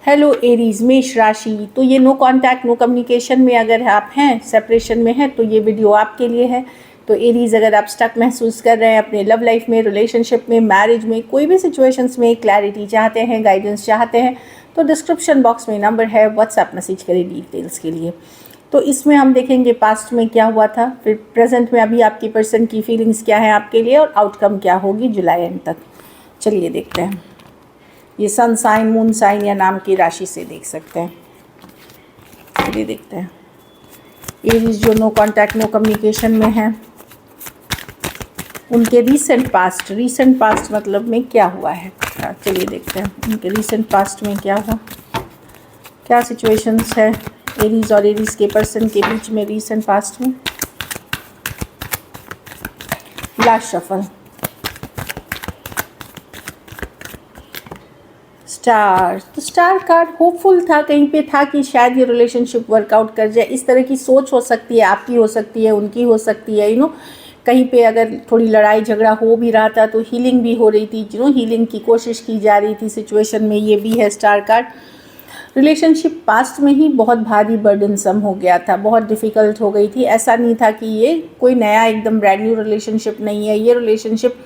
Hello Aries, मेष राशि। तो ये नो कांटेक्ट नो कम्युनिकेशन में अगर आप हैं, सेपरेशन में हैं, तो ये वीडियो आपके लिए है। तो एरीज, अगर आप स्टक महसूस कर रहे हैं अपने लव लाइफ में, रिलेशनशिप में, मैरिज में, कोई भी सिचुएशंस में क्लैरिटी चाहते हैं, गाइडेंस चाहते हैं, तो डिस्क्रिप्शन बॉक्स में नंबर है, व्हाट्सएप मैसेज करें डिटेल्स के लिए। तो इसमें हम देखेंगे पास्ट में क्या हुआ था, फिर प्रेजेंट में अभी आपकी पर्सन की फीलिंग्स क्या है आपके लिए, और आउटकम क्या होगी जुलाई एंड तक। चलिए देखते हैं। ये सन साइन, मून साइन या नाम की राशि से देख सकते हैं। चलिए देखते हैं। एरीज जो नो कांटेक्ट नो कम्युनिकेशन में है, उनके रीसेंट पास्ट मतलब में क्या हुआ है। चलिए देखते हैं उनके रीसेंट पास्ट में क्या हुआ, क्या सिचुएशंस है एरीज और एरीज के पर्सन के बीच में रीसेंट पास्ट में। Last shuffle, star. तो स्टार कार्ड होपफुल था, कहीं पे था कि शायद ये रिलेशनशिप वर्कआउट कर जाए। इस तरह की सोच हो सकती है, आपकी हो सकती है, उनकी हो सकती है। कहीं पे अगर थोड़ी लड़ाई झगड़ा हो भी रहा था तो हीलिंग भी हो रही थी, हीलिंग की कोशिश की जा रही थी सिचुएशन में। ये भी है स्टार कार्ड। रिलेशनशिप पास्ट में ही बहुत भारी बर्डनसम हो गया था, बहुत डिफ़िकल्ट हो गई थी। ऐसा नहीं था कि ये कोई नया एकदम ब्रांड न्यू रिलेशनशिप नहीं है, ये रिलेशनशिप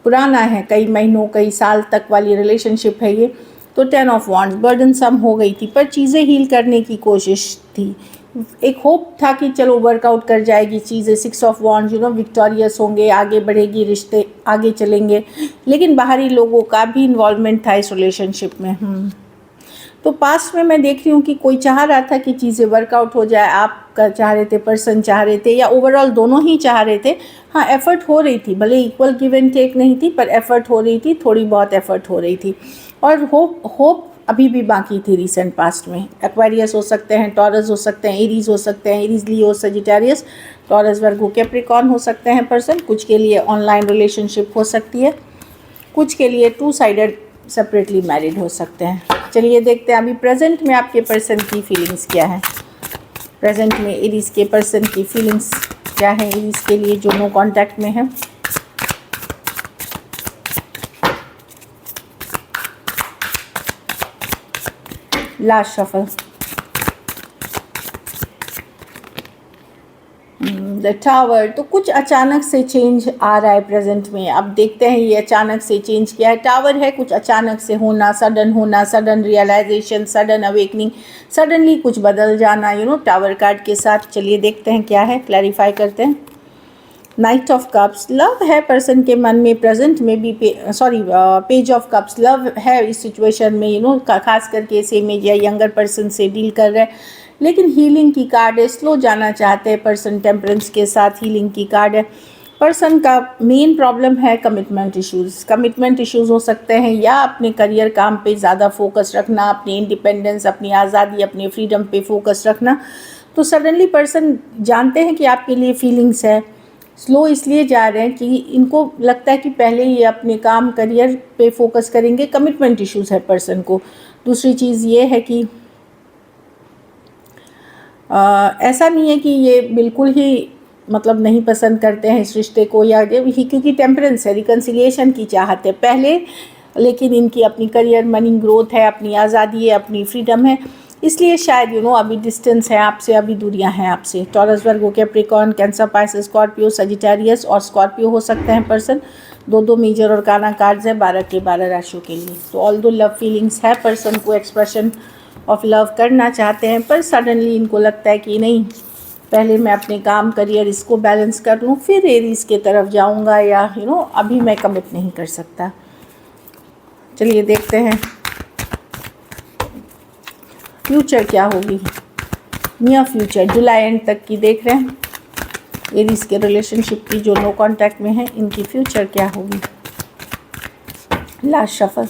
पुराना है, कई महीनों कई साल तक वाली रिलेशनशिप है ये। तो 10 ऑफ वॉन्ड्स बर्डनसम हो गई थी, पर चीज़ें हील करने की कोशिश थी। एक होप था कि चलो वर्कआउट कर जाएगी चीज़ें। 6 ऑफ वॉन्ड्स विक्टोरियस होंगे, आगे बढ़ेगी, रिश्ते आगे चलेंगे। लेकिन बाहरी लोगों का भी इन्वॉल्वमेंट था इस रिलेशनशिप में। तो पास्ट में मैं देख रही हूँ कि कोई चाह रहा था कि चीज़ें वर्कआउट हो जाए, आप चाह रहे थे, पर्सन चाह रहे थे, या ओवरऑल दोनों ही चाह रहे थे। हाँ, एफ़र्ट हो रही थी, भले इक्वल गिव एंड टेक नहीं थी, पर एफ़र्ट हो रही थी, थोड़ी बहुत एफ़र्ट हो रही थी। और होप अभी भी बाकी थी रीसेंट पास्ट में। एक्वेरियस हो सकते हैं, टॉरस हो सकते हैं, एरीज हो सकते हैं, Aries Leo Sagittarius, taurus Virgo Capricorn हो सकते हैं पर्सन। कुछ के लिए ऑनलाइन रिलेशनशिप हो सकती है, कुछ के लिए 2 साइडेड सेपरेटली मैरिड हो सकते हैं। चलिए देखते हैं अभी प्रेजेंट में आपके पर्सन की फीलिंग्स क्या है। प्रेजेंट में एरीज के पर्सन की फीलिंग्स क्या है, एरीज के लिए जो नो कांटेक्ट में है। Last shuffle, the tower. तो कुछ अचानक से चेंज आ रहा है प्रेजेंट में। अब देखते हैं ये अचानक से चेंज क्या है। टावर है, कुछ अचानक से होना, sudden realisation, sudden awakening, suddenly कुछ बदल जाना, टावर कार्ड के साथ। चलिए देखते हैं क्या है, क्लैरिफाई करते हैं। नाइट ऑफ कप्स, लव है पर्सन के मन में प्रेजेंट में भी। पेज ऑफ कप्स, लव है इस सिचुएशन में, खास करके इस इमेज या यंगर पर्सन से डील कर रहे हैं। लेकिन हीलिंग की कार्ड है, स्लो जाना चाहते हैं पर्सन, टेम्परेंस के साथ हीलिंग की कार्ड है। पर्सन का मेन प्रॉब्लम है कमिटमेंट इश्यूज़ हो सकते हैं, या अपने करियर काम पे ज़्यादा फोकस रखना, अपनी इंडिपेंडेंस, अपनी आज़ादी, अपने फ्रीडम पे फोकस रखना। तो सडनली पर्सन जानते हैं कि आपके लिए फीलिंग्स है, स्लो इसलिए जा रहे हैं कि इनको लगता है कि पहले ये अपने काम करियर पे फोकस करेंगे। कमिटमेंट इश्यूज़ है पर्सन को। दूसरी चीज़ ये है कि ऐसा नहीं है कि ये बिल्कुल ही मतलब नहीं पसंद करते हैं इस रिश्ते को, या क्योंकि टेम्परेंस है, रिकन्सिलिएशन की चाहत है पहले। लेकिन इनकी अपनी करियर, मनी, ग्रोथ है, अपनी आज़ादी है, अपनी फ्रीडम है, इसलिए शायद अभी डिस्टेंस है आपसे, अभी दूरियां हैं आपसे। Taurus, Virgo, Capricorn, Cancer, Pisces, Scorpio, Sagittarius और स्कॉर्पियो हो सकते हैं पर्सन। 2 मेजर और काना कार्ड्स हैं 12 के 12 राशियों के लिए। तो ऑल दो लव फीलिंग्स है पर्सन को, एक्सप्रेशन ऑफ लव करना चाहते हैं, पर सडनली इनको लगता है कि नहीं, पहले मैं अपने काम करियर इसको बैलेंस कर लूँ, फिर एरीज के तरफ जाऊँगा, या अभी मैं कमिट नहीं कर सकता। चलिए देखते हैं फ्यूचर क्या होगी। नियर फ्यूचर जुलाई एंड तक की देख रहे हैं एरीज के रिलेशनशिप की जो नो कांटेक्ट में है, इनकी फ्यूचर क्या होगी। लास्ट शफल,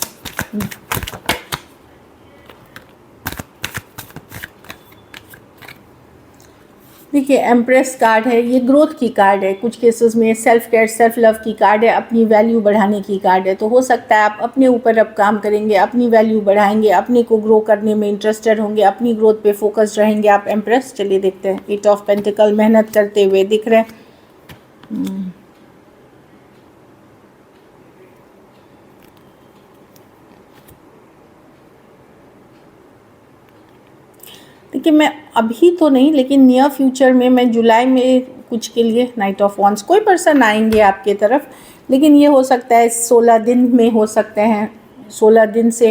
देखिए एम्प्रेस कार्ड है, ये ग्रोथ की कार्ड है। कुछ केसेस में सेल्फ केयर, सेल्फ लव की कार्ड है, अपनी वैल्यू बढ़ाने की कार्ड है। तो हो सकता है आप अपने ऊपर अब काम करेंगे, अपनी वैल्यू बढ़ाएंगे, अपने को ग्रो करने में इंटरेस्टेड होंगे, अपनी ग्रोथ पे फोकस रहेंगे आप एम्प्रेस। चलिए देखते हैं। 8 ऑफ पेंटिकल, मेहनत करते हुए दिख रहे हैं। देखिए मैं अभी तो नहीं, लेकिन नियर फ्यूचर में मैं जुलाई में कुछ के लिए नाइट ऑफ वॉन्ड्स कोई पर्सन आएंगे आपके तरफ, लेकिन ये हो सकता है 16 दिन में हो सकते हैं। 16 दिन से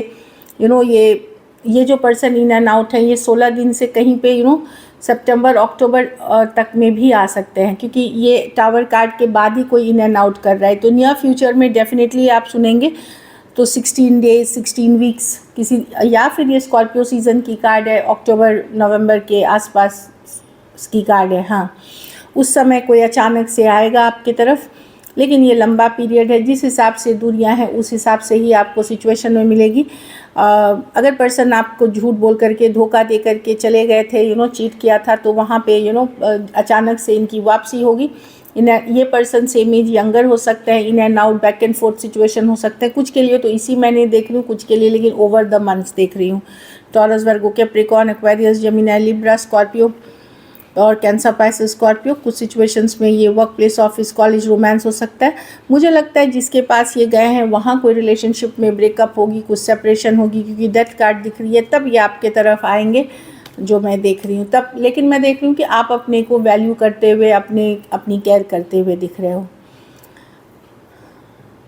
ये जो पर्सन इन एंड आउट है ये 16 दिन से कहीं पे सितंबर अक्टूबर तक में भी आ सकते हैं, क्योंकि ये टावर कार्ड के बाद ही कोई इन एंड आउट कर रहा है। तो नियर फ्यूचर में डेफिनेटली आप सुनेंगे तो 16 डेज 16 वीक्स किसी, या फिर ये स्कॉर्पियो सीज़न की कार्ड है, अक्टूबर नवंबर के आसपास की कार्ड है। हाँ, उस समय कोई अचानक से आएगा आपकी तरफ, लेकिन ये लंबा पीरियड है। जिस हिसाब से दूरियां हैं उस हिसाब से ही आपको सिचुएशन में मिलेगी। अगर पर्सन आपको झूठ बोल करके धोखा दे करके चले गए थे, चीट किया था, तो वहाँ पे अचानक से इनकी वापसी होगी। ये पर्सन सेम एज यंगर हो सकते हैं, in and out back and fourth situation हो सकते हैं। कुछ के लिए तो इसी महीने देख रही हूँ, कुछ के लिए लेकिन ओवर द मंथ्स देख रही हूँ। Taurus, Virgo, Capricorn, Aquarius, Gemini, Libra, Scorpio और कैंसर, पाइसेस, स्कॉर्पियो। कुछ सिचुएशंस में ये work place, office, college, romance हो सकता है। मुझे लगता है जिसके पास ये गए हैं वहाँ कोई रिलेशनशिप में ब्रेकअप होगी, कुछ सेपरेशन होगी, क्योंकि डेथ कार्ड दिख रही है, तब ये आपके तरफ आएंगे जो मैं देख रही हूँ तब। लेकिन मैं देख रही हूँ कि आप अपने को वैल्यू करते हुए अपनी केयर करते हुए दिख रहे हो।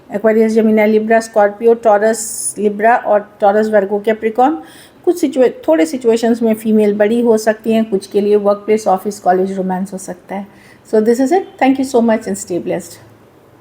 Aquarius, Gemini, Libra, Scorpio, taurus, Libra और टॉरस, वर्गो, कैप्रिकॉर्न। थोड़े सिचुएशंस में फीमेल बड़ी हो सकती हैं, कुछ के लिए work place, office, college, romance हो सकता है। So this is it. Thank you so much and stay blessed.